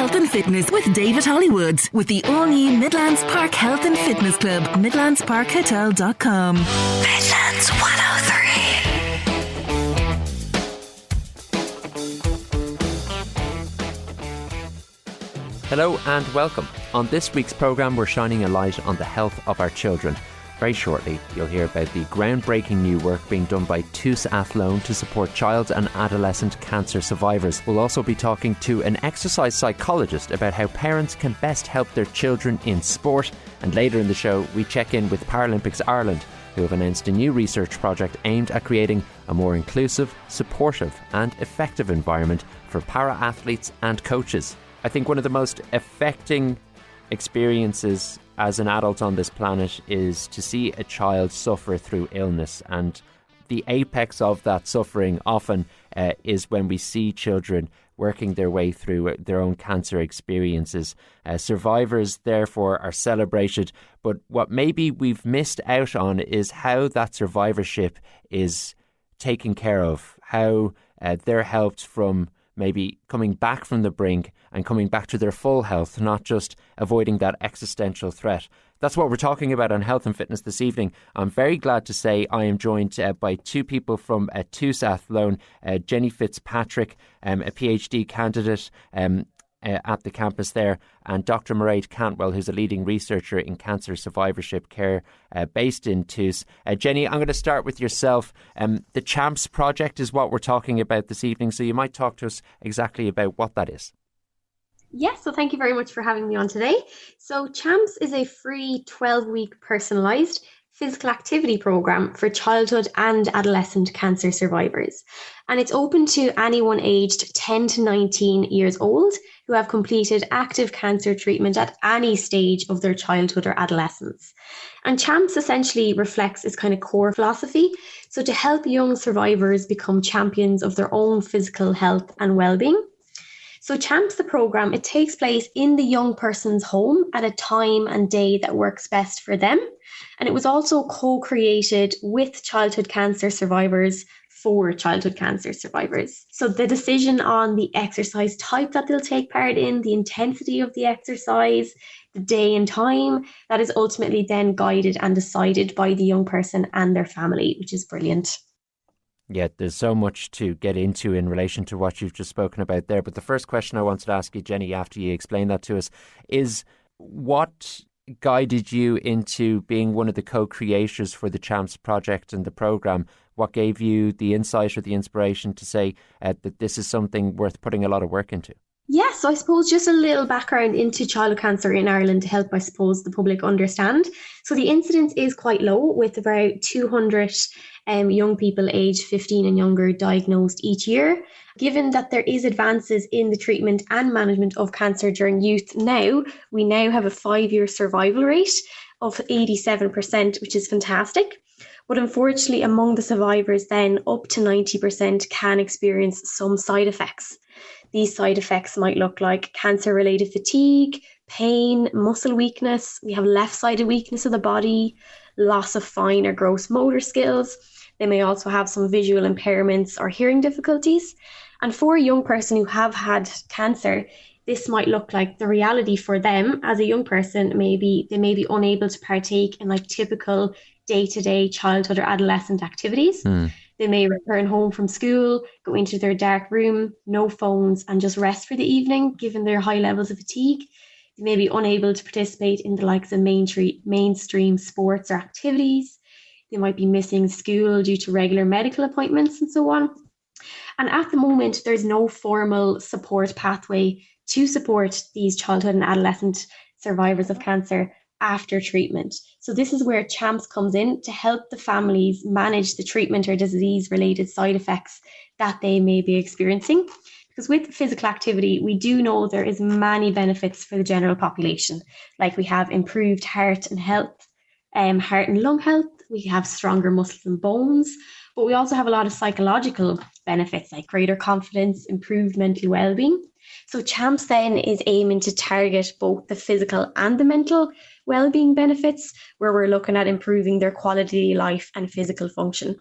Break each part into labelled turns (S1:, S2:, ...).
S1: Health and Fitness with David Hollywood with the all-new Midlands Park Health and Fitness Club, midlandsparkhotel.com. Midlands 103.
S2: Hello and welcome. On this week's programme, we're shining a light on the health of our children. Very shortly, you'll hear about the groundbreaking new work being done by TUS Athlone to support child and adolescent cancer survivors. We'll also be talking to an exercise psychologist about how parents can best help their children in sport. And later in the show, we check in with Paralympics Ireland, who have announced a new research project aimed at creating a more inclusive, supportive and effective environment for para-athletes and coaches. I think one of the most affecting experiences as an adult on this planet is to see a child suffer through illness, and the apex of that suffering often is when we see children working their way through their own cancer experiences. Survivors therefore are celebrated, but what maybe we've missed out on is how that survivorship is taken care of, how they're helped from maybe coming back from the brink and coming back to their full health, not just avoiding that existential threat. That's what we're talking about on Health and Fitness this evening. I'm very glad to say I am joined by two people from TUS Athlone, Jenny Fitzpatrick, a PhD candidate at the campus there, and Dr. Mairead Cantwell, who's a leading researcher in cancer survivorship care based in TUS. Jenny, I'm going to start with yourself. The CHAMPS project is what we're talking about this evening, so you might talk to us exactly about what that is.
S3: Yes, so thank you very much for having me on today. So CHAMPS is a free 12-week personalised physical activity programme for childhood and adolescent cancer survivors. And it's open to anyone aged 10 to 19 years old who have completed active cancer treatment at any stage of their childhood or adolescence. And CHAMPS essentially reflects its kind of core philosophy. So to help young survivors become champions of their own physical health and well-being. So CHAMPS, the programme, it takes place in the young person's home at a time and day that works best for them. And it was also co-created with childhood cancer survivors for childhood cancer survivors. So the decision on the exercise type that they'll take part in, the intensity of the exercise, the day and time, that is ultimately then guided and decided by the young person and their family, which is brilliant.
S2: Yeah, there's so much to get into in relation to what you've just spoken about there. But the first question I wanted to ask you, Jenny, after you explain that to us, is what guided you into being one of the co-creators for the CHAMPS project and the programme? What gave you the insight or the inspiration to say that this is something worth putting a lot of work into?
S3: Yes, so I suppose just a little background into childhood cancer in Ireland to help, I suppose, the public understand. So the incidence is quite low, with about 200 young people aged 15 and younger diagnosed each year. Given that there is advances in the treatment and management of cancer during youth now, we now have a 5-year survival rate of 87%, which is fantastic. But unfortunately, among the survivors then, up to 90% can experience some side effects. These side effects might look like cancer-related fatigue, pain, muscle weakness. We have left-sided weakness of the body, loss of fine or gross motor skills. They may also have some visual impairments or hearing difficulties. And for a young person who have had cancer, this might look like the reality for them as a young person. They may be unable to partake in like typical day-to-day childhood or adolescent activities. They may return home from school, go into their dark room, no phones, and just rest for the evening, given their high levels of fatigue. They may be unable to participate in the likes of mainstream sports or activities. They might be missing school due to regular medical appointments and so on. And at the moment, there's no formal support pathway to support these childhood and adolescent survivors of cancer after treatment. So this is where CHAMPS comes in to help the families manage the treatment or disease-related side effects that they may be experiencing. Because with physical activity, we do know there is many benefits for the general population. Like we have improved heart and lung health, we have stronger muscles and bones, but we also have a lot of psychological benefits like greater confidence, improved mental well-being. So CHAMPS then is aiming to target both the physical and the mental well-being benefits, where we're looking at improving their quality of life and physical function.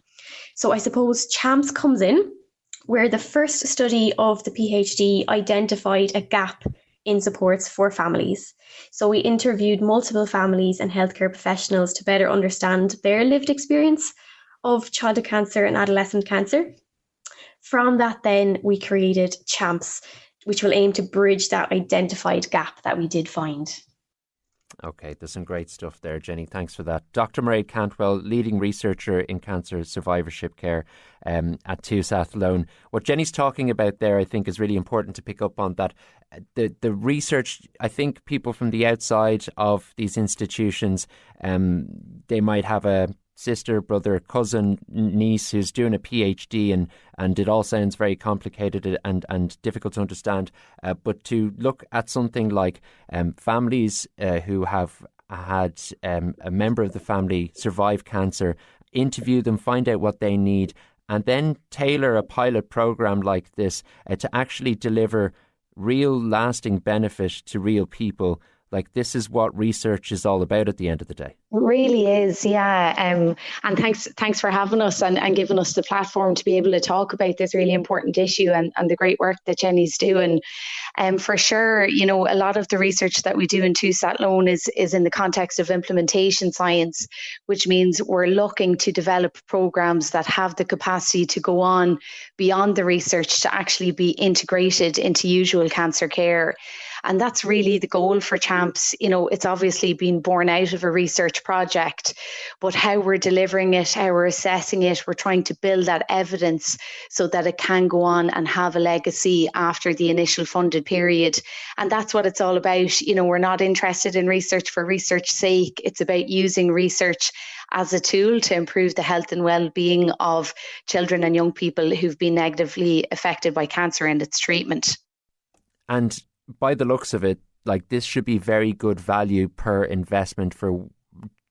S3: So I suppose CHAMPS comes in where the first study of the PhD identified a gap in supports for families. So we interviewed multiple families and healthcare professionals to better understand their lived experience of childhood cancer and adolescent cancer. From that, then, we created CHAMPS, which will aim to bridge that identified gap that we did find.
S2: Okay, there's some great stuff there, Jenny. Thanks for that. Dr. Mairead Cantwell, leading researcher in cancer survivorship care at TUS Athlone. What Jenny's talking about there, I think, is really important to pick up on, that the research, I think people from the outside of these institutions, they might have a sister, brother, cousin, niece who's doing a PhD, and it all sounds very complicated and difficult to understand. But to look at something like families who have had a member of the family survive cancer, interview them, find out what they need, and then tailor a pilot program like this to actually deliver real lasting benefit to real people. Like, this is what research is all about at the end of the day.
S4: It really is, yeah. And thanks for having us and giving us the platform to be able to talk about this really important issue and the great work that Jenny's doing. For sure, you know, a lot of the research that we do in TUS Athlone is in the context of implementation science, which means we're looking to develop programs that have the capacity to go on beyond the research to actually be integrated into usual cancer care. And that's really the goal for CHAMPS. You know, it's obviously been born out of a research project, but how we're delivering it, how we're assessing it, we're trying to build that evidence so that it can go on and have a legacy after the initial funded period. And that's what it's all about. You know, we're not interested in research for research's sake. It's about using research as a tool to improve the health and well-being of children and young people who've been negatively affected by cancer and its treatment.
S2: And by the looks of it, like, this should be very good value per investment for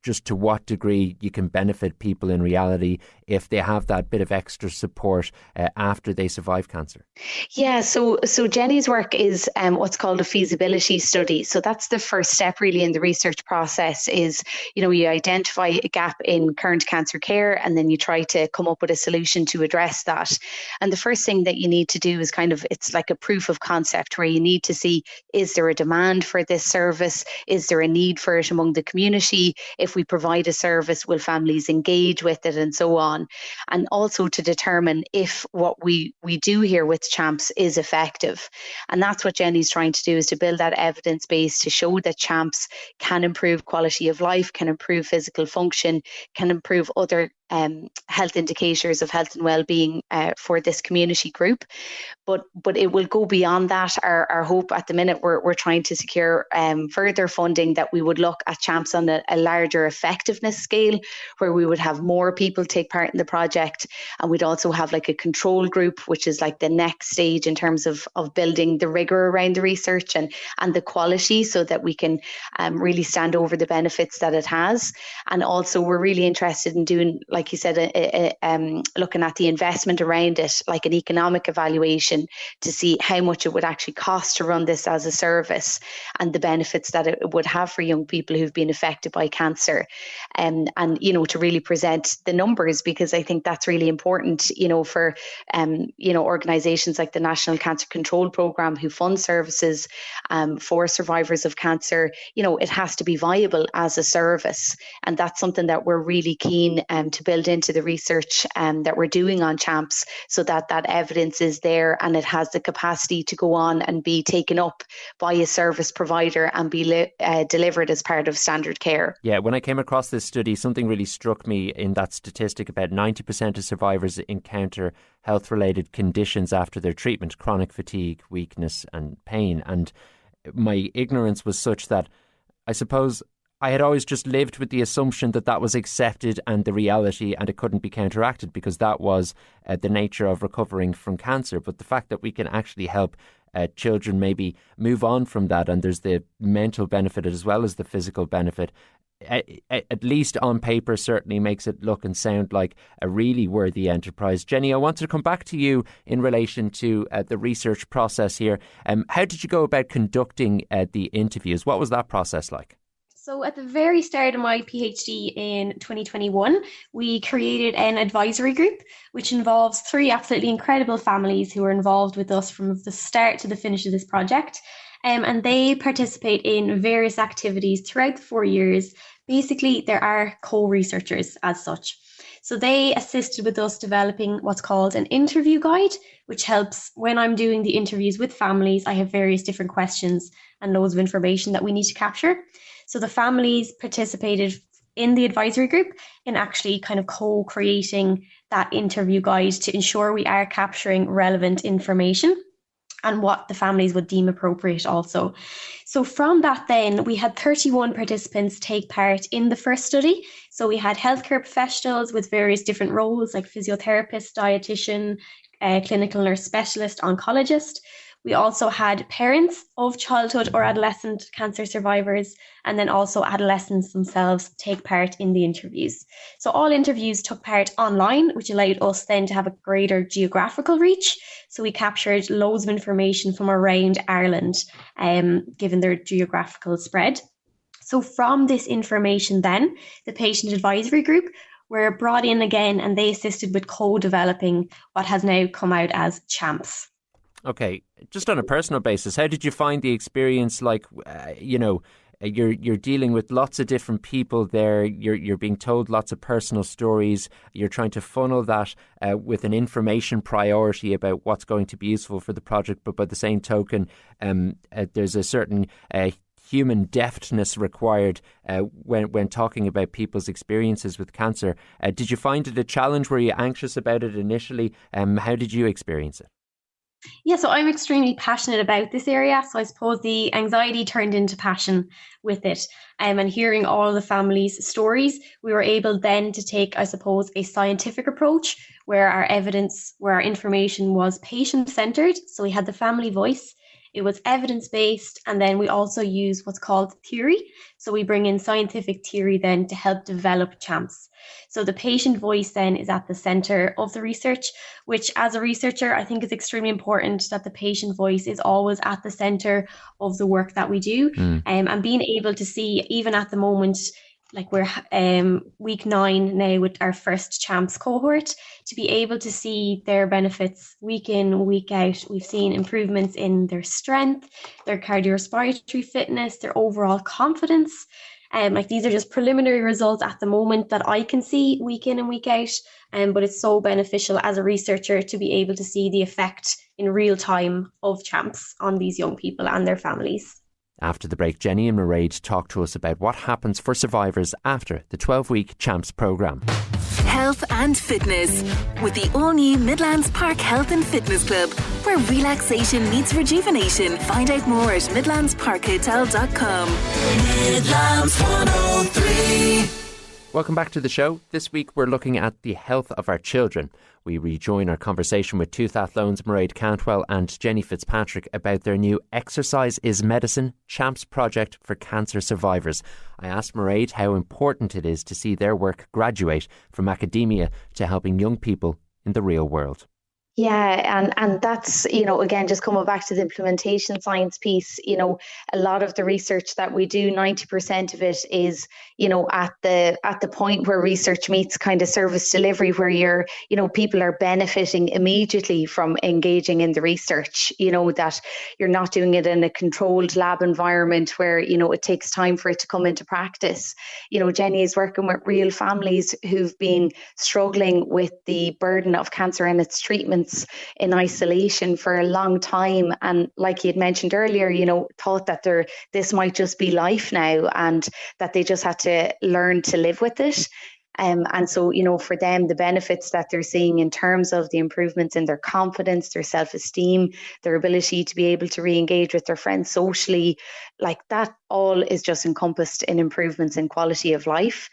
S2: just to what degree you can benefit people in reality if they have that bit of extra support after they survive cancer. Yeah,
S4: so Jenny's work is what's called a feasibility study. So that's the first step really in the research process is, you know, you identify a gap in current cancer care and then you try to come up with a solution to address that. And the first thing that you need to do is it's like a proof of concept where you need to see, is there a demand for this service? Is there a need for it among the community? If we provide a service, will families engage with it, and so on? And also to determine if what we do here with CHAMPS is effective. And that's what Jenny's trying to do, is to build that evidence base to show that CHAMPS can improve quality of life, can improve physical function, can improve other health indicators of health and well-being for this community group. But it will go beyond that. Our hope at the minute, we're trying to secure further funding that we would look at CHAMPS on a larger effectiveness scale, where we would have more people take part in the project, and we'd also have like a control group, which is like the next stage in terms of building the rigor around the research and the quality, so that we can really stand over the benefits that it has. And also we're really interested in doing, like you said, looking at the investment around it, like an economic evaluation to see how much it would actually cost to run this as a service and the benefits that it would have for young people who've been affected by cancer. And you know, to really present the numbers, because I think that's really important, you know, for organizations like the National Cancer Control Programme who fund services for survivors of cancer. You know, it has to be viable as a service, and that's something that we're really keen to build into the research that we're doing on CHAMPS, so that evidence is there and it has the capacity to go on and be taken up by a service provider and be delivered as part of standard care.
S2: Yeah, when I came across this study, something really struck me in that statistic. About 90% of survivors encounter health-related conditions after their treatment: chronic fatigue, weakness and pain. And my ignorance was such that I suppose I had always just lived with the assumption that that was accepted and the reality, and it couldn't be counteracted because that was the nature of recovering from cancer. But the fact that we can actually help children maybe move on from that, and there's the mental benefit as well as the physical benefit, at least on paper, certainly makes it look and sound like a really worthy enterprise. Jenny, I wanted to come back to you in relation to the research process here. How did you go about conducting the interviews? What was that process like?
S3: So at the very start of my PhD in 2021, we created an advisory group, which involves 3 absolutely incredible families who were involved with us from the start to the finish of this project. And they participate in various activities throughout the 4 years. Basically, there are co-researchers as such. So they assisted with us developing what's called an interview guide, which helps when I'm doing the interviews with families. I have various different questions and loads of information that we need to capture. So the families participated in the advisory group in actually kind of co-creating that interview guide to ensure we are capturing relevant information and what the families would deem appropriate also. So from that then, we had 31 participants take part in the first study. So we had healthcare professionals with various different roles like physiotherapist, dietitian, clinical nurse specialist, oncologist. We also had parents of childhood or adolescent cancer survivors, and then also adolescents themselves take part in the interviews. So all interviews took part online, which allowed us then to have a greater geographical reach. So we captured loads of information from around Ireland, given their geographical spread. So from this information then, the patient advisory group were brought in again, and they assisted with co-developing what has now come out as CHAMPS.
S2: Okay, just on a personal basis, how did you find the experience? Like, you're dealing with lots of different people there. You're being told lots of personal stories. You're trying to funnel that with an information priority about what's going to be useful for the project. But by the same token, there's a certain human deftness required when talking about people's experiences with cancer. Did you find it a challenge? Were you anxious about it initially? How did you experience it?
S3: Yeah, so I'm extremely passionate about this area. So I suppose the anxiety turned into passion with it. And hearing all the families' stories, we were able then to take, I suppose, a scientific approach where our evidence, where our information was patient-centered. So we had the family voice. It was evidence-based, and then we also use what's called theory. So we bring in scientific theory then to help develop CHAMPS. So the patient voice then is at the centre of the research, which as a researcher, I think is extremely important that the patient voice is always at the centre of the work that we do. And being able to see, even at the moment, like we're week 9 now with our first CHAMPS cohort, to be able to see their benefits week in, week out. We've seen improvements in their strength, their cardiorespiratory fitness, their overall confidence. Like these are just preliminary results at the moment that I can see week in and week out. But it's so beneficial as a researcher to be able to see the effect in real time of CHAMPS on these young people and their families.
S2: After the break, Jenny and Mairead talk to us about what happens for survivors after the 12-week CHAMPS programme.
S1: Health and fitness with the all-new Midlands Park Health and Fitness Club, where relaxation meets rejuvenation. Find out more at midlandsparkhotel.com.
S5: Midlands 103.
S2: Welcome back to the show. This week we're looking at the health of our children. We rejoin our conversation with Toothathlone's Mairead Cantwell and Jenny Fitzpatrick about their new Exercise is Medicine CHAMPS project for cancer survivors. I asked Mairead how important it is to see their work graduate from academia to helping young people in the real world.
S4: Yeah, and that's, again, just coming back to the implementation science piece, a lot of the research that we do, 90% of it is, at the point where research meets kind of service delivery, where people are benefiting immediately from engaging in the research, that you're not doing it in a controlled lab environment where, it takes time for it to come into practice. Jenny is working with real families who've been struggling with the burden of cancer and its treatments in isolation for a long time, and like you had mentioned earlier, thought that this might just be life now, and that they just had to learn to live with it. And so, for them, the benefits that they're seeing in terms of the improvements in their confidence, their self-esteem, their ability to be able to re-engage with their friends socially, like that all is just encompassed in improvements in quality of life.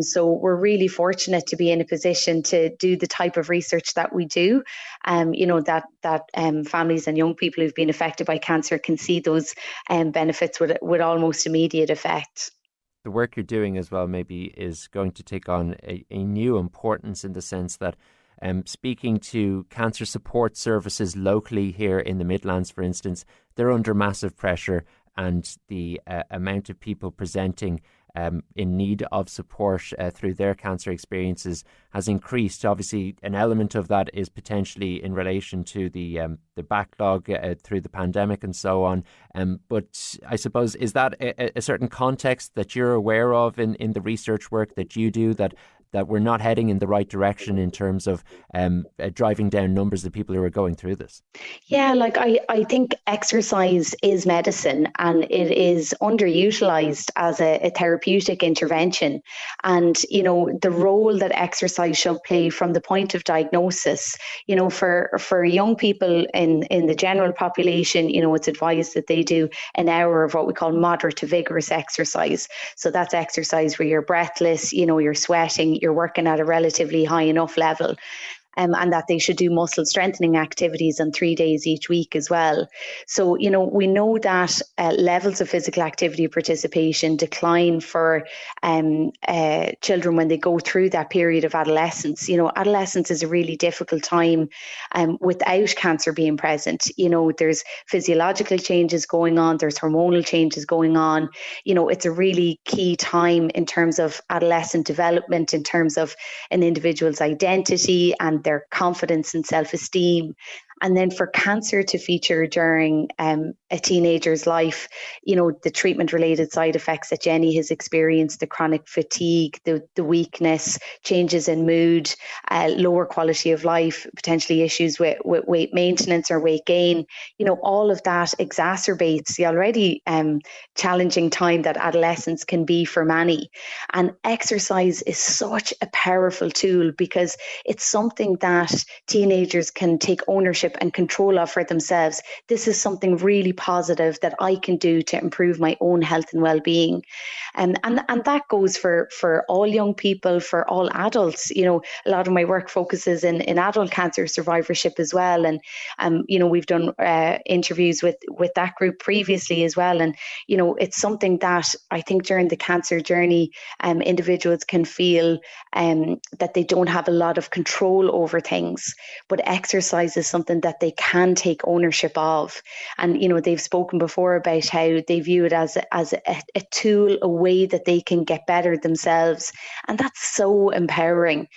S4: So we're really fortunate to be in a position to do the type of research that we do, that families and young people who've been affected by cancer can see those benefits with almost immediate effect.
S2: The work you're doing as well maybe is going to take on a new importance in the sense that speaking to cancer support services locally here in the Midlands, for instance, they're under massive pressure, and the amount of people presenting in need of support through their cancer experiences has increased. Obviously, an element of that is potentially in relation to the backlog through the pandemic and so on. But I suppose, is that a certain context that you're aware of in the research work that you do, that we're not heading in the right direction in terms of driving down numbers of people who are going through this?
S4: Yeah, like I think exercise is medicine, and it is underutilized as a therapeutic intervention. And, you know, the role that exercise should play from the point of diagnosis, you know, for young people in the general population, you know, it's advised that they do an hour of what we call moderate to vigorous exercise. So that's exercise where you're breathless, you know, you're sweating, you're working at a relatively high enough level. And that they should do muscle strengthening activities on 3 days each week as well. So, you know, we know that levels of physical activity participation decline for children when they go through that period of adolescence. You know, adolescence is a really difficult time without cancer being present. You know, there's physiological changes going on, there's hormonal changes going on. You know, it's a really key time in terms of adolescent development, in terms of an individual's identity and their confidence and self-esteem. And then for cancer to feature during a teenager's life, you know, the treatment-related side effects that Jenny has experienced, the chronic fatigue, the weakness, changes in mood, lower quality of life, potentially issues with weight maintenance or weight gain, you know, all of that exacerbates the already challenging time that adolescence can be for many. And exercise is such a powerful tool because it's something that teenagers can take ownership and control of for themselves. This is something really positive that I can do to improve my own health and well-being. And that goes for all young people, for all adults. You know, a lot of my work focuses in adult cancer survivorship as well. And, you know, we've done interviews with that group previously as well. And, you know, it's something that I think during the cancer journey, individuals can feel that they don't have a lot of control over things. But exercise is something that they can take ownership of. And, you know, they've spoken before about how they view it as a tool, a way that they can get better themselves. And that's so empowering.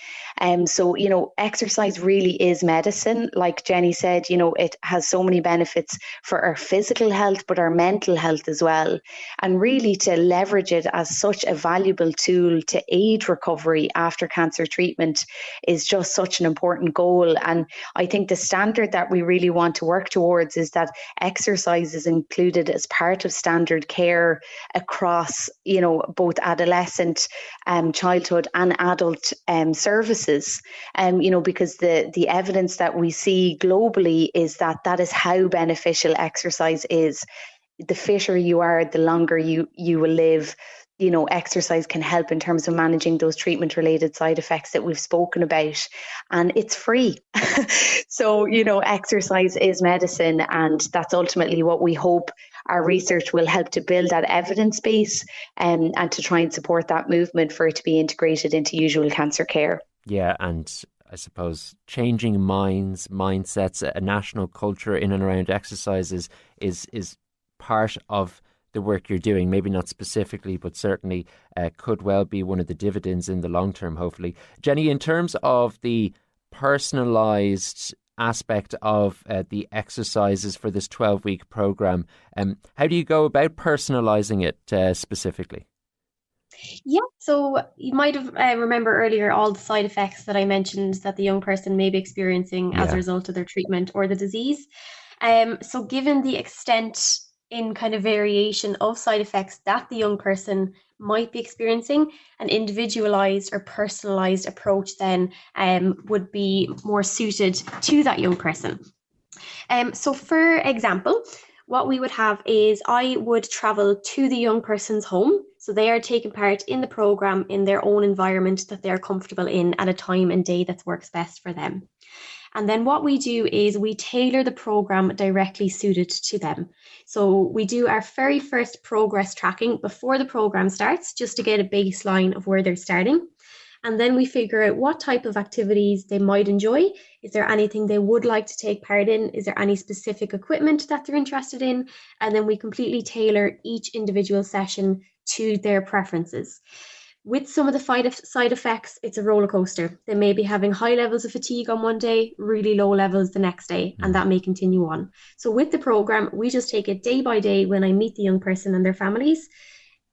S4: So, you know, exercise really is medicine. Like Jenny said, you know, it has so many benefits for our physical health, but our mental health as well. And really to leverage it as such a valuable tool to aid recovery after cancer treatment is just such an important goal. And I think the standard that we really want to work towards is that exercise is included as part of standard care across, you know, both adolescent, childhood and adult services. You know, because the evidence that we see globally is that is how beneficial exercise is. The fitter you are, the longer you will live. You know, exercise can help in terms of managing those treatment-related side effects that we've spoken about, and it's free. So, you know, exercise is medicine, and that's ultimately what we hope our research will help to build that evidence base and to try and support that movement for it to be integrated into usual cancer care.
S2: Yeah, and I suppose changing mindsets, a national culture in and around exercises is part of the work you're doing, maybe not specifically, but certainly could well be one of the dividends in the long term, hopefully. Jenny, in terms of the personalised aspect of the exercises for this 12-week programme, how do you go about personalising it specifically?
S3: Yeah, so you might have remember earlier all the side effects that I mentioned that the young person may be experiencing as a result of their treatment or the disease. So given the extent in kind of variation of side effects that the young person might be experiencing, an individualized or personalized approach then would be more suited to that young person. So for example, what we would have is I would travel to the young person's home. So they are taking part in the program in their own environment that they're comfortable in at a time and day that works best for them. And then what we do is we tailor the program directly suited to them. So we do our very first progress tracking before the program starts, just to get a baseline of where they're starting. And then we figure out what type of activities they might enjoy. Is there anything they would like to take part in? Is there any specific equipment that they're interested in? And then we completely tailor each individual session to their preferences. With some of the side effects, it's a roller coaster. They may be having high levels of fatigue on one day, really low levels the next day, and that may continue on. So with the program, we just take it day by day when I meet the young person and their families.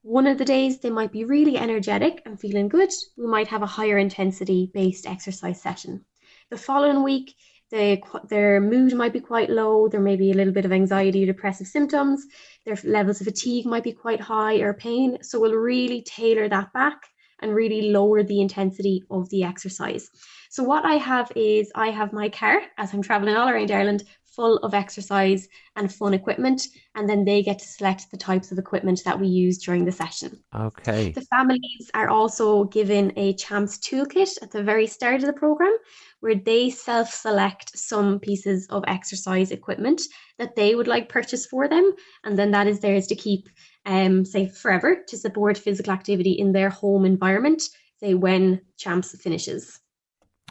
S3: One of the days they might be really energetic and feeling good. We might have a higher intensity based exercise session. The following week, their mood might be quite low. There may be a little bit of anxiety or depressive symptoms. Their levels of fatigue might be quite high or pain. So we'll really tailor that back and really lower the intensity of the exercise. So what I have is I have my car, as I'm traveling all around Ireland, full of exercise and fun equipment, and then they get to select the types of equipment that we use during the session.
S2: Okay.
S3: The families are also given a CHAMPS toolkit at the very start of the program, where they self-select some pieces of exercise equipment that they would like purchased for them, and then that is theirs to keep, say, forever, to support physical activity in their home environment, say, when CHAMPS finishes.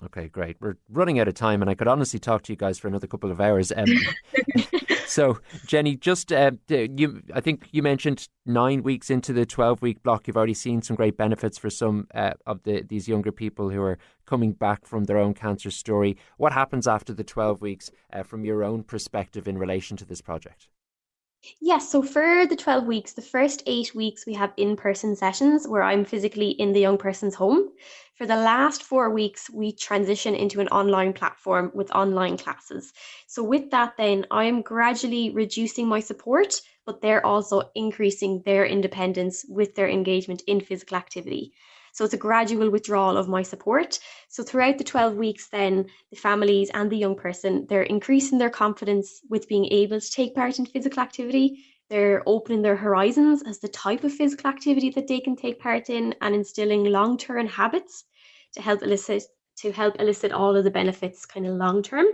S2: Okay, great. We're running out of time, and I could honestly talk to you guys for another couple of hours. So, Jenny, just I think you mentioned 9 weeks into the 12-week block, you've already seen some great benefits for some of these younger people who are coming back from their own cancer story. What happens after the 12 weeks from your own perspective in relation to this project?
S3: Yes, so for the 12 weeks, the first 8 weeks we have in-person sessions where I'm physically in the young person's home. For the last 4 weeks, we transition into an online platform with online classes. So with that then, I am gradually reducing my support, but they're also increasing their independence with their engagement in physical activity. So it's a gradual withdrawal of my support. So throughout the 12 weeks then, the families and the young person, they're increasing their confidence with being able to take part in physical activity. They're opening their horizons as the type of physical activity that they can take part in, and instilling long-term habits to help elicit all of the benefits kind of long-term.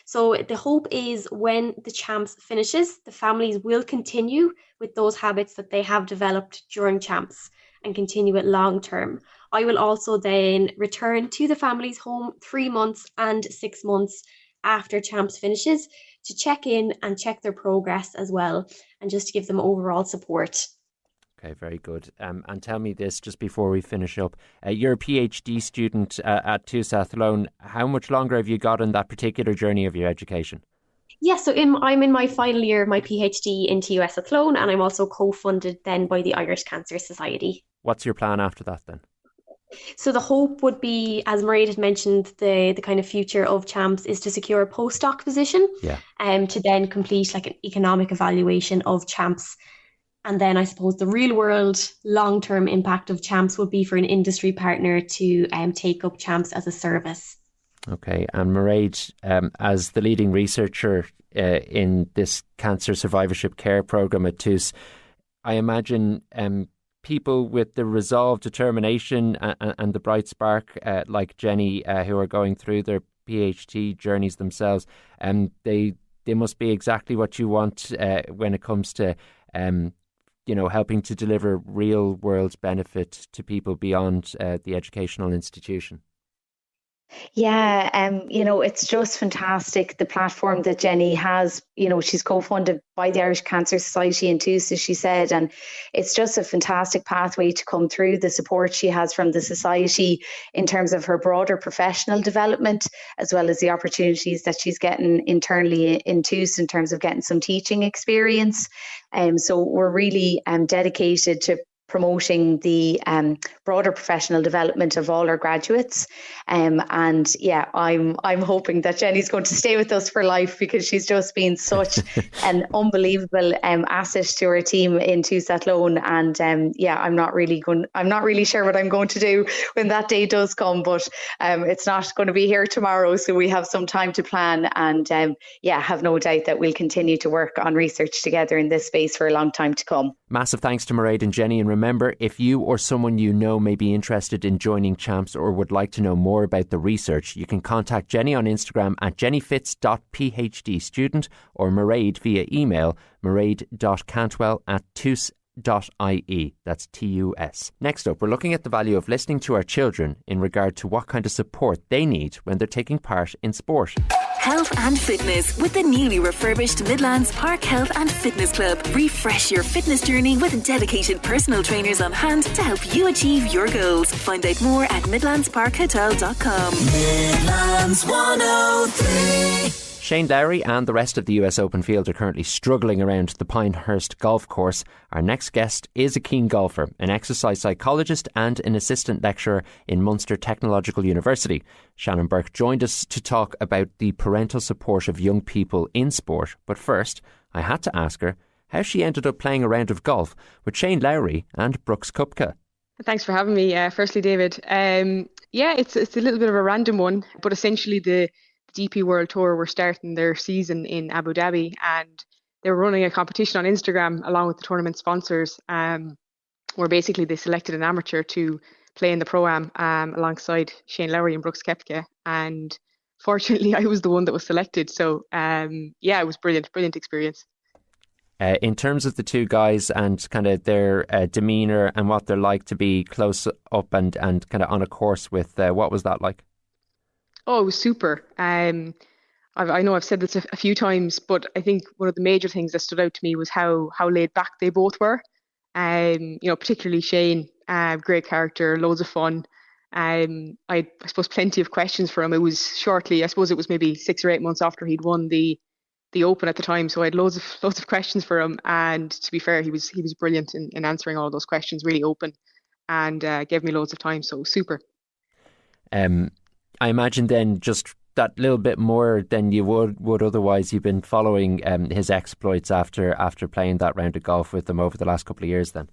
S3: So the hope is when the CHAMPS finishes, the families will continue with those habits that they have developed during CHAMPS and continue it long term. I will also then return to the family's home 3 months and 6 months after CHAMPS finishes to check in and check their progress as well, and just to give them overall support.
S2: Okay, very good. And tell me this just before we finish up. You're a PhD student at TUS Athlone. How much longer have you got in that particular journey of your education?
S3: Yeah, so I'm in my final year of my PhD in TUS Athlone, and I'm also co-funded then by the Irish Cancer Society.
S2: What's your plan after that then?
S3: So the hope would be, as Mairead had mentioned, the kind of future of CHAMPS is to secure a postdoc position, to then complete like an economic evaluation of CHAMPS. And then I suppose the real world long-term impact of CHAMPS would be for an industry partner to take up CHAMPS as a service.
S2: Okay, and Mairead, as the leading researcher in this cancer survivorship care programme at TUS, I imagine people with the resolve, determination and the bright spark like Jenny who are going through their PhD journeys themselves, they must be exactly what you want when it comes to helping to deliver real world benefit to people beyond the educational institution.
S4: Yeah, it's just fantastic, the platform that Jenny has. She's co-funded by the Irish Cancer Society in TUS, as she said, and it's just a fantastic pathway to come through. The support she has from the society in terms of her broader professional development, as well as the opportunities that she's getting internally in TUS in terms of getting some teaching experience. So we're really dedicated to promoting the broader professional development of all our graduates. I'm hoping that Jenny's going to stay with us for life, because she's just been such an unbelievable asset to our team in TUS Athlone. And I'm not really sure what I'm going to do when that day does come, but it's not going to be here tomorrow, so we have some time to plan, and have no doubt that we'll continue to work on research together in this space for a long time to come.
S2: Massive thanks to Mairead and Jenny, and remember, if you or someone you know may be interested in joining CHAMPS or would like to know more about the research, you can contact Jenny on Instagram at jennyfitz.phdstudent or Mairead via email mairead.cantwell@tus.ie. That's TUS. Next up, we're looking at the value of listening to our children in regard to what kind of support they need when they're taking part in sport.
S1: health and fitness with the newly refurbished Midlands Park Health and Fitness Club. Refresh your fitness journey with dedicated personal trainers on hand to help you achieve your goals. Find out more at midlandsparkhotel.com.
S5: Midlands 103.
S2: Shane Lowry and the rest of the US Open field are currently struggling around the Pinehurst golf course. Our next guest is a keen golfer, an exercise psychologist and an assistant lecturer in Munster Technological University. Shannon Burke joined us to talk about the parental support of young people in sport. But first, I had to ask her how she ended up playing a round of golf with Shane Lowry and Brooks Koepka.
S6: Thanks for having me. Firstly, David. It's a little bit of a random one, but essentially the DP World Tour were starting their season in Abu Dhabi, and they were running a competition on Instagram along with the tournament sponsors, where basically they selected an amateur to play in the Pro-Am alongside Shane Lowry and Brooks Koepka, and fortunately I was the one that was selected. So it was brilliant experience.
S2: In terms of the two guys and kind of their demeanour and what they're like to be close up and kind of on a course with, what was that like?
S6: Oh, it was super. I know I've said this a few times, but I think one of the major things that stood out to me was how laid back they both were. Particularly Shane, great character, loads of fun. I suppose plenty of questions for him. It was shortly, I suppose it was maybe 6 or 8 months after he'd won the Open at the time, so I had loads of questions for him. And to be fair, he was brilliant in answering all those questions, really open, and gave me loads of time. So super.
S2: I imagine then just that little bit more than you would otherwise. You've been following his exploits after playing that round of golf with him over the last couple of years then.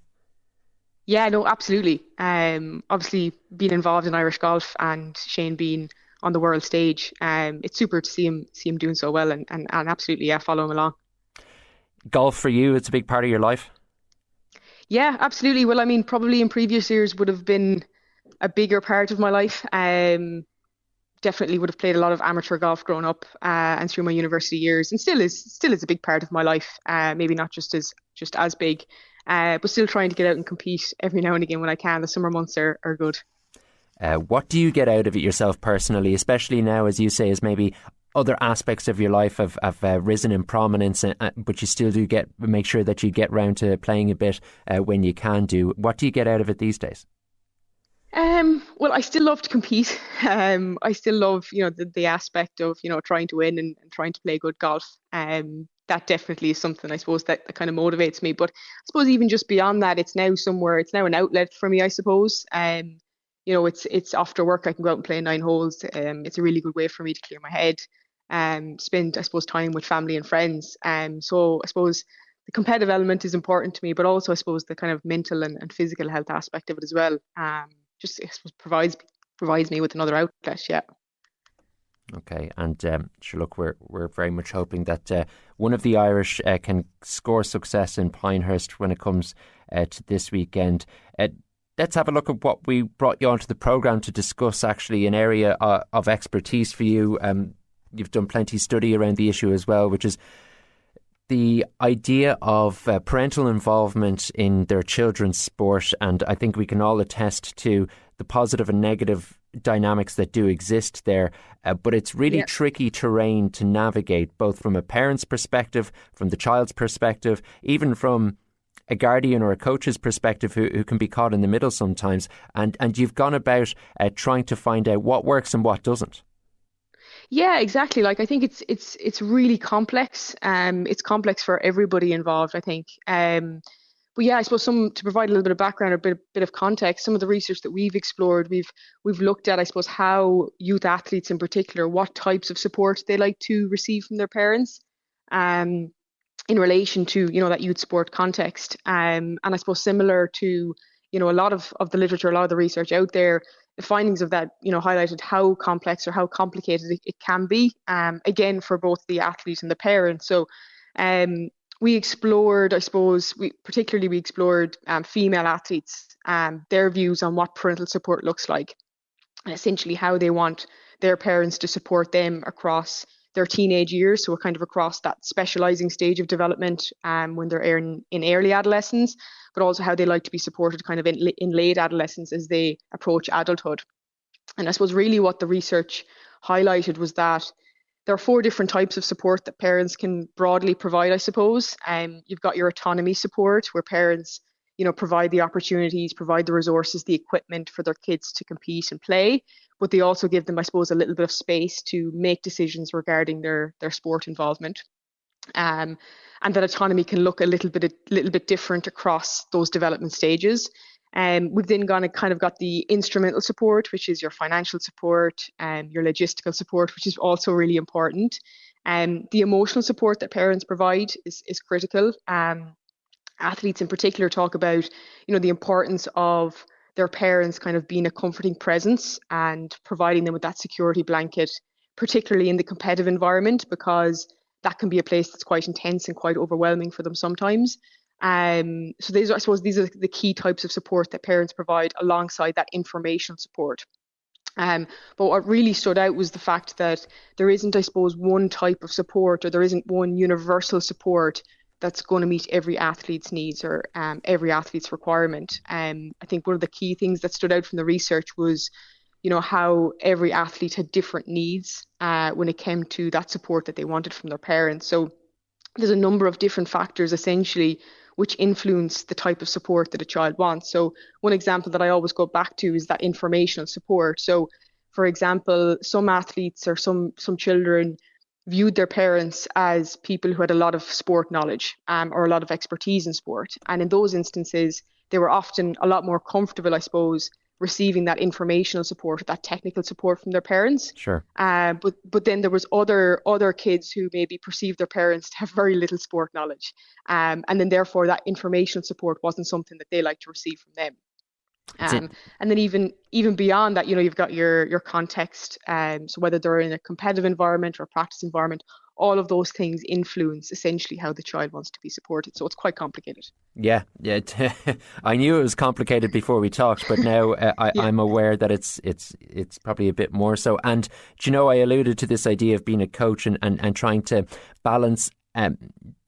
S6: Yeah, no, absolutely. Obviously being involved in Irish golf and Shane being on the world stage, it's super to see him doing so well and absolutely, follow him along.
S2: Golf for you, it's a big part of your life?
S6: Yeah, absolutely. Well, I mean, probably in previous years would have been a bigger part of my life. Definitely would have played a lot of amateur golf growing up and through my university years, and still is a big part of my life. Maybe not just as big, but still trying to get out and compete every now and again when I can. The summer months are good.
S2: What do you get out of it yourself personally, especially now, as you say, as maybe other aspects of your life have risen in prominence, but you still do make sure that you get round to playing a bit when you can do. What do you get out of it these days?
S6: Well, I still love to compete. I still love, the aspect of, trying to win and trying to play good golf. That definitely is something, I suppose, that kind of motivates me. But I suppose even just beyond that, it's now an outlet for me, I suppose. It's after work, I can go out and play 9 holes. It's a really good way for me to clear my head, spend, I suppose, time with family and friends. So I suppose the competitive element is important to me, but also I suppose the kind of mental and physical health aspect of it as well. Just I suppose provides me with another outlet. Yeah.
S2: Okay, and sure, look, we're very much hoping that one of the Irish can score success in Pinehurst when it comes to this weekend. Let's have a look at what we brought you onto the programme to discuss, actually, an area of expertise for you. You've done plenty of study around the issue as well, which is the idea of parental involvement in their children's sport. And I think we can all attest to the positive and negative dynamics that do exist there. But it's really tricky terrain to navigate, both from a parent's perspective, from the child's perspective, even from a guardian or a coach's perspective who can be caught in the middle sometimes. And you've gone about trying to find out what works and what doesn't.
S6: Yeah, exactly. Like, I think it's really complex. It's complex for everybody involved, I think. But yeah, I suppose to provide a little bit of background or a bit of context, some of the research that we've explored, we've looked at, I suppose, how youth athletes in particular, what types of support they like to receive from their parents, in relation to, that youth sport context. And I suppose similar to, a lot of the literature, a lot of the research out there, the findings of that, highlighted how complex or how complicated it can be, again, for both the athlete and the parent. So we explored, I suppose, we explored female athletes, their views on what parental support looks like, and essentially how they want their parents to support them across their teenage years, so kind of across that specializing stage of development when they're in early adolescence, but also how they like to be supported kind of in late adolescence as they approach adulthood. And I suppose really what the research highlighted was that there are 4 different types of support that parents can broadly provide, I suppose. You've got your autonomy support, where parents, provide the opportunities, provide the resources, the equipment for their kids to compete and play, but they also give them, I suppose, a little bit of space to make decisions regarding their sport involvement. And that autonomy can look a little bit different across those development stages. We've then kind of got the instrumental support, which is your financial support and your logistical support, which is also really important. The emotional support that parents provide is critical. Athletes in particular talk about, the importance of their parents kind of being a comforting presence and providing them with that security blanket, particularly in the competitive environment, because that can be a place that's quite intense and quite overwhelming for them sometimes. So I suppose these are the key types of support that parents provide alongside that informational support. But what really stood out was the fact that there isn't, I suppose, one type of support, or there isn't one universal support that's going to meet every athlete's needs or every athlete's requirement. I think one of the key things that stood out from the research was, how every athlete had different needs when it came to that support that they wanted from their parents. So there's a number of different factors essentially which influence the type of support that a child wants. So one example that I always go back to is that informational support. So for example, some athletes or some children viewed their parents as people who had a lot of sport knowledge or a lot of expertise in sport. And in those instances, they were often a lot more comfortable, I suppose, receiving that informational support, that technical support from their parents.
S2: Sure.
S6: But then there was other kids who maybe perceived their parents to have very little sport knowledge. And then therefore that informational support wasn't something that they liked to receive from them. And then even beyond that, you've got your context. So whether they're in a competitive environment or a practice environment, all of those things influence essentially how the child wants to be supported. So it's quite complicated.
S2: Yeah. I knew it was complicated before we talked, but now I'm aware that it's probably a bit more so. And I alluded to this idea of being a coach and trying to balance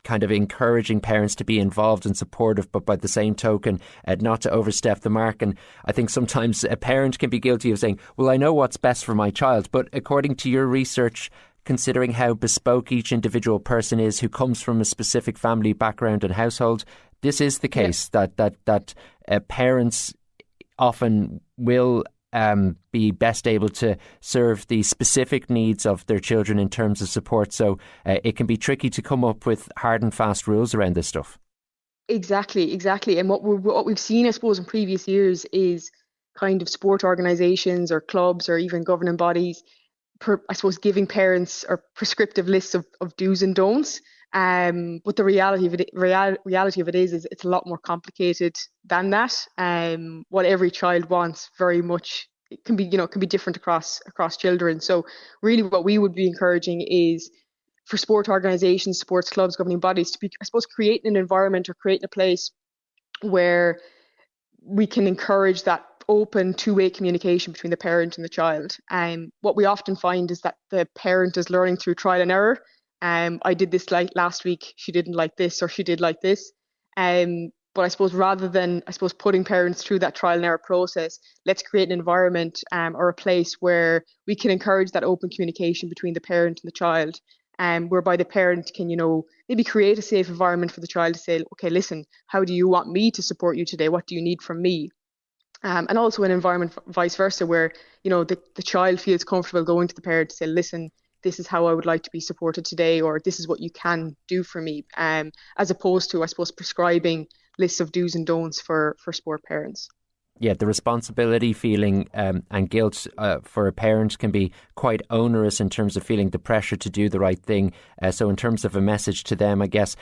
S2: kind of encouraging parents to be involved and supportive, but by the same token, not to overstep the mark. And I think sometimes a parent can be guilty of saying, well, I know what's best for my child. But according to your research, considering how bespoke each individual person is who comes from a specific family background and household, this is the case that parents often will be best able to serve the specific needs of their children in terms of support. So it can be tricky to come up with hard and fast rules around this stuff.
S6: Exactly. And what we've seen, I suppose, in previous years is kind of sport organisations or clubs or even governing bodies, I suppose, giving parents or prescriptive lists of do's and don'ts. But the reality of it is it's a lot more complicated than that. What every child wants very much, it can be different across children. So really what we would be encouraging is for sport organisations, sports clubs, governing bodies to be, I suppose, creating an environment or creating a place where we can encourage that open two-way communication between the parent and the child. What we often find is that the parent is learning through trial and error. I did this like last week, she didn't like this, or she did like this. But I suppose rather than, putting parents through that trial and error process, let's create an environment or a place where we can encourage that open communication between the parent and the child, whereby the parent can, maybe create a safe environment for the child to say, okay, listen, how do you want me to support you today? What do you need from me? And also an environment vice versa, where, the child feels comfortable going to the parent to say, listen, this is how I would like to be supported today, or this is what you can do for me, as opposed to, prescribing lists of do's and don'ts for sport parents.
S2: Yeah, the responsibility feeling and guilt for a parent can be quite onerous in terms of feeling the pressure to do the right thing. So in terms of a message to them, I guess,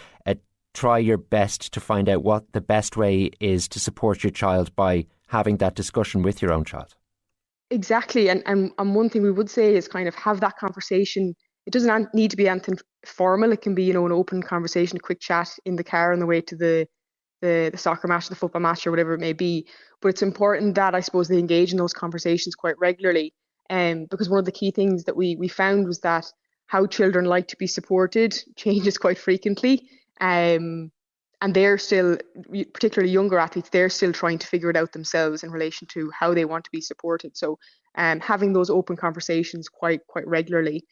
S2: try your best to find out what the best way is to support your child by having that discussion with your own child.
S6: Exactly. And one thing we would say is kind of have that conversation. It doesn't need to be anything formal. It can be, an open conversation, a quick chat in the car on the way to the soccer match, the football match, or whatever it may be. But it's important that, I suppose, they engage in those conversations quite regularly. Because one of the key things that we found was that how children like to be supported changes quite frequently. And and they're still, particularly younger athletes, they're still trying to figure it out themselves in relation to how they want to be supported. So having those open conversations quite regularly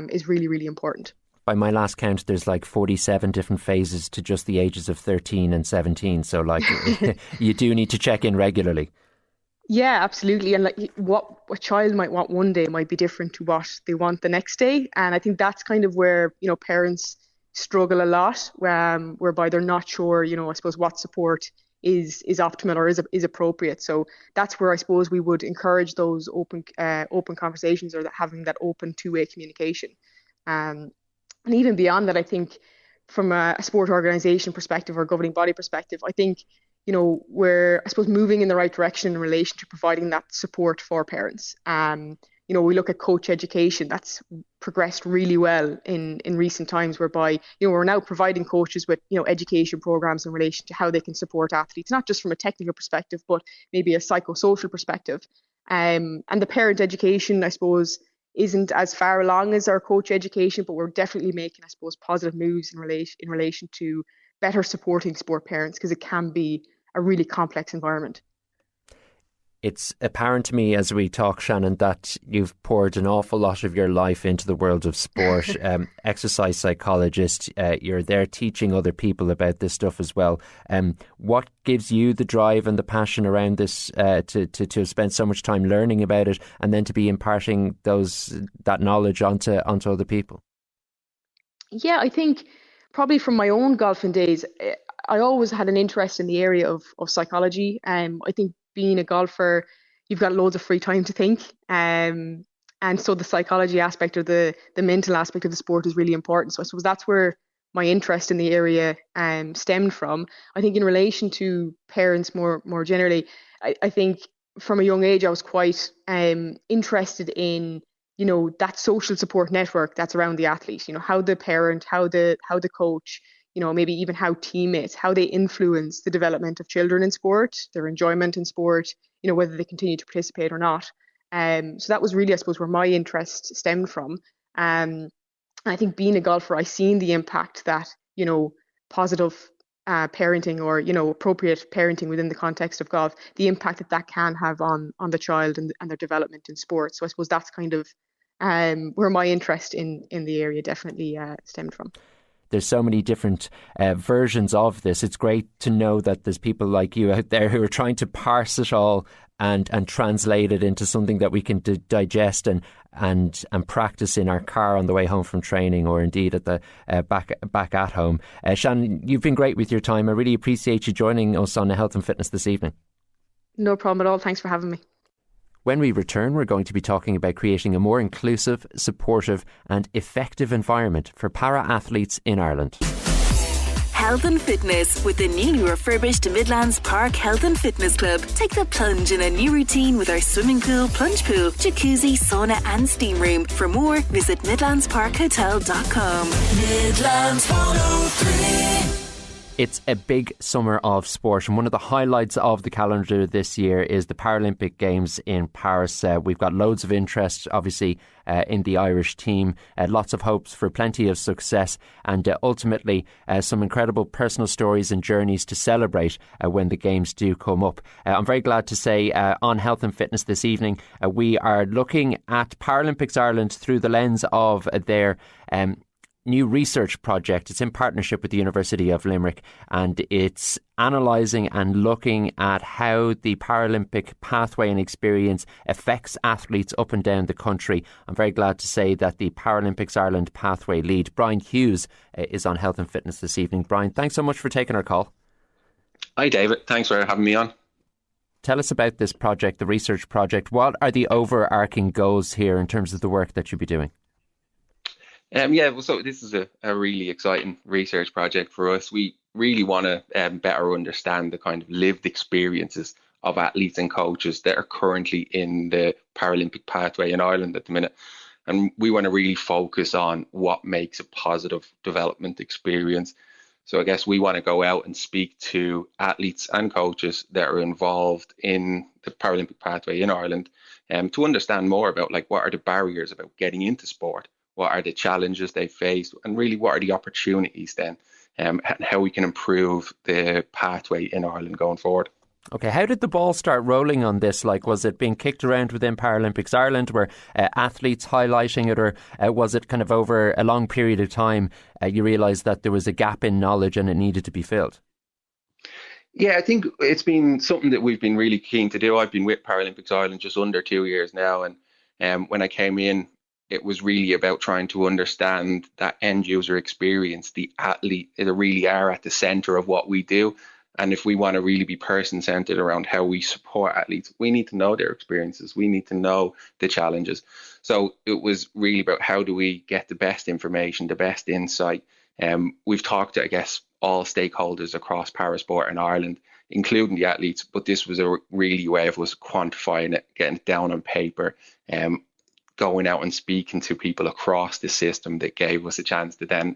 S6: is really, really important.
S2: By my last count, there's like 47 different phases to just the ages of 13 and 17. So like you do need to check in regularly.
S6: Yeah, absolutely. And like what a child might want one day might be different to what they want the next day. And I think that's kind of where, parents struggle a lot, whereby they're not sure, I suppose what support is optimal or is appropriate. So that's where I suppose we would encourage those open conversations, or having that open two-way communication. And even beyond that, I think from a sport organisation perspective or governing body perspective, I think, we're, I suppose, moving in the right direction in relation to providing that support for parents. We look at coach education. That's progressed really well in recent times, whereby, we're now providing coaches with, education programs in relation to how they can support athletes, not just from a technical perspective, but maybe a psychosocial perspective. And the parent education, I suppose, isn't as far along as our coach education, but we're definitely making, I suppose, positive moves in relation to better supporting sport parents, because it can be a really complex environment.
S2: It's apparent to me as we talk, Shannon, that you've poured an awful lot of your life into the world of sport. Exercise psychologist, you're there teaching other people about this stuff as well. What gives you the drive and the passion around this to spend so much time learning about it, and then to be imparting that knowledge onto other people? Yeah,
S6: I think probably from my own golfing days, I always had an interest in the area of psychology. I think being a golfer, you've got loads of free time to think. And so the psychology aspect, or the mental aspect of the sport, is really important. So I suppose that's where my interest in the area stemmed from. I think in relation to parents more generally, I think from a young age I was quite interested in, that social support network that's around the athlete, how the parent, how the coach, maybe even how teammates, how they influence the development of children in sport, their enjoyment in sport, whether they continue to participate or not. So that was really, I suppose, where my interest stemmed from. I think being a golfer, I've seen the impact that, positive parenting, or, appropriate parenting within the context of golf, the impact that can have on the child and their development in sport. So I suppose that's kind of where my interest in the area definitely stemmed from.
S2: There's so many different versions of this. It's great to know that there's people like you out there who are trying to parse it all and translate it into something that we can digest and practice in our car on the way home from training, or indeed at the back at home. Shannon, you've been great with your time. I really appreciate you joining us on Health and Fitness this evening.
S6: No problem at all. Thanks for having me.
S2: When we return, we're going to be talking about creating a more inclusive, supportive and effective environment for para-athletes in Ireland.
S1: Health and Fitness with the newly refurbished Midlands Park Health and Fitness Club. Take the plunge in a new routine with our swimming pool, plunge pool, jacuzzi, sauna and steam room. For more, visit midlandsparkhotel.com.
S5: Midlands 103.
S2: It's a big summer of sport, and one of the highlights of the calendar this year is the Paralympic Games in Paris. We've got loads of interest, obviously, in the Irish team. Lots of hopes for plenty of success, and ultimately some incredible personal stories and journeys to celebrate when the Games do come up. I'm very glad to say on Health and Fitness this evening, we are looking at Paralympics Ireland through the lens of their new research project. It's in partnership with the University of Limerick, and it's analysing and looking at how the Paralympic pathway and experience affects athletes up and down the country. I'm very glad to say that the Paralympics Ireland pathway lead, Brian Hughes, is on Health and Fitness this evening. Brian, thanks so much for taking our call.
S7: Hi David, thanks for having me on.
S2: Tell us about this project, the research project. What are the overarching goals here in terms of the work that you'll be doing?
S7: So this is a really exciting research project for us. We really want to better understand the kind of lived experiences of athletes and coaches that are currently in the Paralympic pathway in Ireland at the minute. And we want to really focus on what makes a positive development experience. So I guess we want to go out and speak to athletes and coaches that are involved in the Paralympic pathway in Ireland to understand more about what are the barriers about getting into sport. What are the challenges they face, and really what are the opportunities then and how we can improve the pathway in Ireland going forward.
S2: Okay, how did the ball start rolling on this? Like, was it being kicked around within Paralympics Ireland? Were athletes highlighting it, or was it kind of over a long period of time you realised that there was a gap in knowledge and it needed to be filled?
S7: Yeah, I think it's been something that we've been really keen to do. I've been with Paralympics Ireland just under 2 years now, and when I came in, it was really about trying to understand that end user experience. The athlete, they really are at the centre of what we do. And if we want to really be person-centered around how we support athletes, we need to know their experiences. We need to know the challenges. So it was really about how do we get the best information, the best insight. We've talked to, I guess, all stakeholders across parasport in Ireland, including the athletes, but this was a really way of us quantifying it, getting it down on paper, going out and speaking to people across the system that gave us a chance to then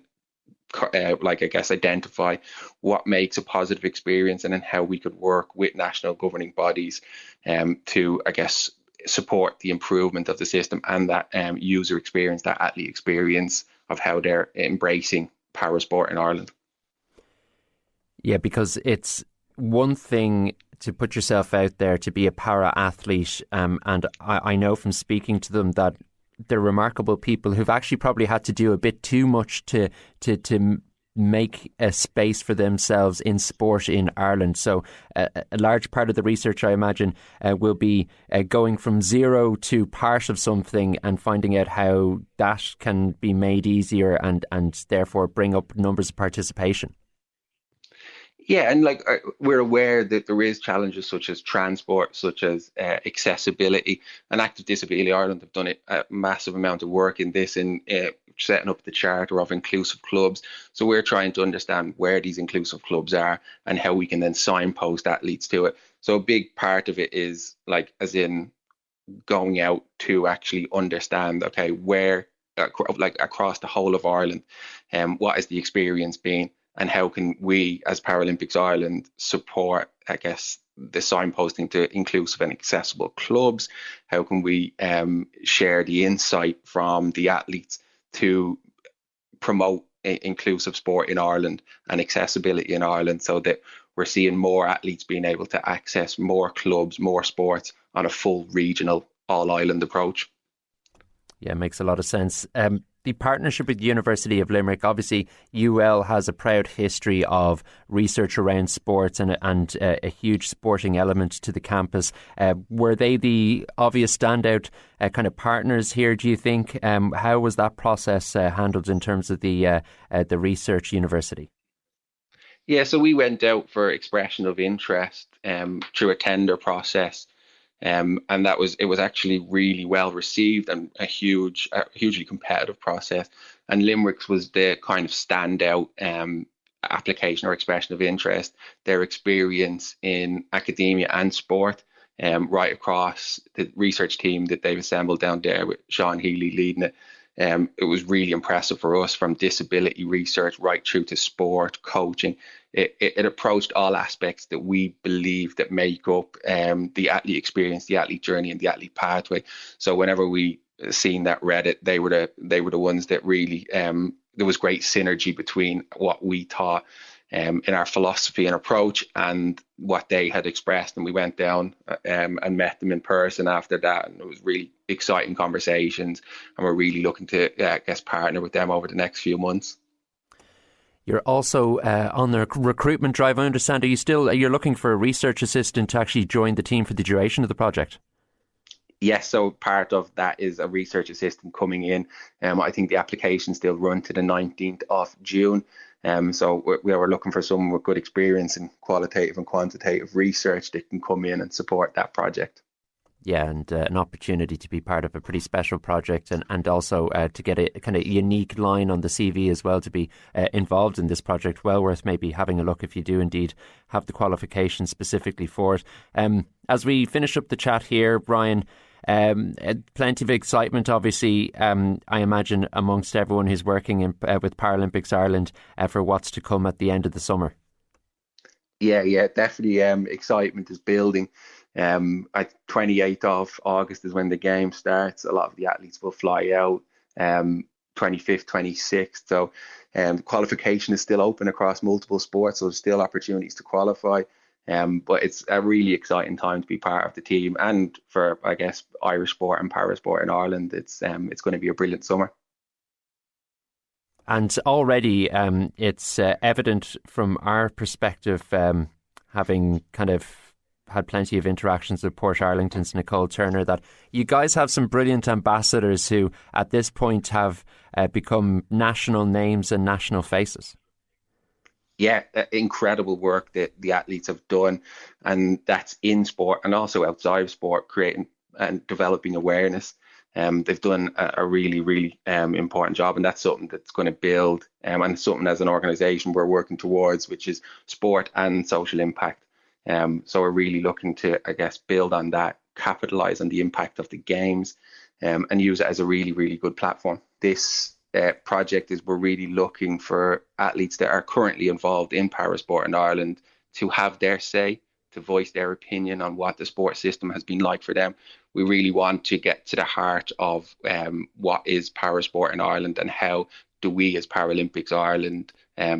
S7: identify what makes a positive experience, and then how we could work with national governing bodies to, I guess, support the improvement of the system and that user experience, that athlete experience of how they're embracing parasport in Ireland.
S2: Yeah, because it's one thing to put yourself out there to be a para athlete, and I know from speaking to them that they're remarkable people who've actually probably had to do a bit too much to make a space for themselves in sport in Ireland. So a large part of the research, I imagine, will be going from zero to part of something and finding out how that can be made easier and therefore bring up numbers of participation.
S7: Yeah, and we're aware that there is challenges such as transport, such as accessibility, and Active Disability Ireland have done a massive amount of work in this, in setting up the charter of inclusive clubs. So we're trying to understand where these inclusive clubs are and how we can then signpost athletes to it. So a big part of it is as in going out to actually understand, okay, where across the whole of Ireland, what has the experience been? And how can we, as Paralympics Ireland, support, I guess, the signposting to inclusive and accessible clubs? How can we share the insight from the athletes to promote inclusive sport in Ireland and accessibility in Ireland, so that we're seeing more athletes being able to access more clubs, more sports on a full regional, all-island approach?
S2: Yeah, it makes a lot of sense. The partnership with the University of Limerick, obviously UL has a proud history of research around sports and a huge sporting element to the campus. Were they the obvious standout kind of partners here, do you think? How was that process handled in terms of the research university?
S7: Yeah, so we went out for expression of interest through a tender process. And it was actually really well received and a hugely competitive process. And Limerick's was the kind of standout application or expression of interest. Their experience in academia and sport, right across the research team that they've assembled down there with Sean Healy leading it. It was really impressive for us, from disability research right through to sport, coaching. It approached all aspects that we believe that make up the athlete experience, the athlete journey, and the athlete pathway. So whenever we seen that Reddit, they were the ones that really there was great synergy between what we taught in our philosophy and approach and what they had expressed. And we went down and met them in person after that, and it was really exciting conversations. And we're really looking to, I guess, partner with them over the next few months.
S2: You're also on the recruitment drive, I understand. You're looking for a research assistant to actually join the team for the duration of the project?
S7: Yes, so part of that is a research assistant coming in. I think the applications still run to the 19th of June. So we were looking for someone with good experience in qualitative and quantitative research that can come in and support that project.
S2: Yeah, and an opportunity to be part of a pretty special project, and also to get a kind of unique line on the CV as well, to be involved in this project. Well worth maybe having a look if you do indeed have the qualifications specifically for it. As we finish up the chat here, Brian, plenty of excitement, obviously, I imagine, amongst everyone who's working with Paralympics Ireland for what's to come at the end of the summer.
S7: Yeah, definitely. Excitement is building. 28th of August is when the game starts. A lot of the athletes will fly out. 25th, 26th. So qualification is still open across multiple sports, so there's still opportunities to qualify. But it's a really exciting time to be part of the team, and for, I guess, Irish sport and parasport in Ireland, it's going to be a brilliant summer.
S2: And already it's evident from our perspective, having kind of had plenty of interactions with Port Arlington's Nicole Turner, that you guys have some brilliant ambassadors who at this point have become national names and national faces.
S7: Yeah, incredible work that the athletes have done, and that's in sport and also outside of sport, creating and developing awareness. They've done a really, really important job, and that's something that's going to build, and something as an organisation we're working towards, which is sport and social impact. So we're really looking to, I guess, build on that, capitalise on the impact of the games, and use it as a really, really good platform. This project is, we're really looking for athletes that are currently involved in parasport in Ireland to have their say, to voice their opinion on what the sport system has been like for them. We really want to get to the heart of what is parasport in Ireland, and how do we as Paralympics Ireland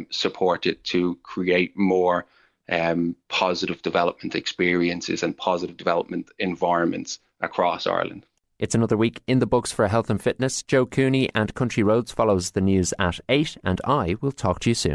S7: support it to create more positive development experiences and positive development environments across Ireland.
S2: It's another week in the books for health and fitness. Joe Cooney and Country Roads follows the news at 8, and I will talk to you soon.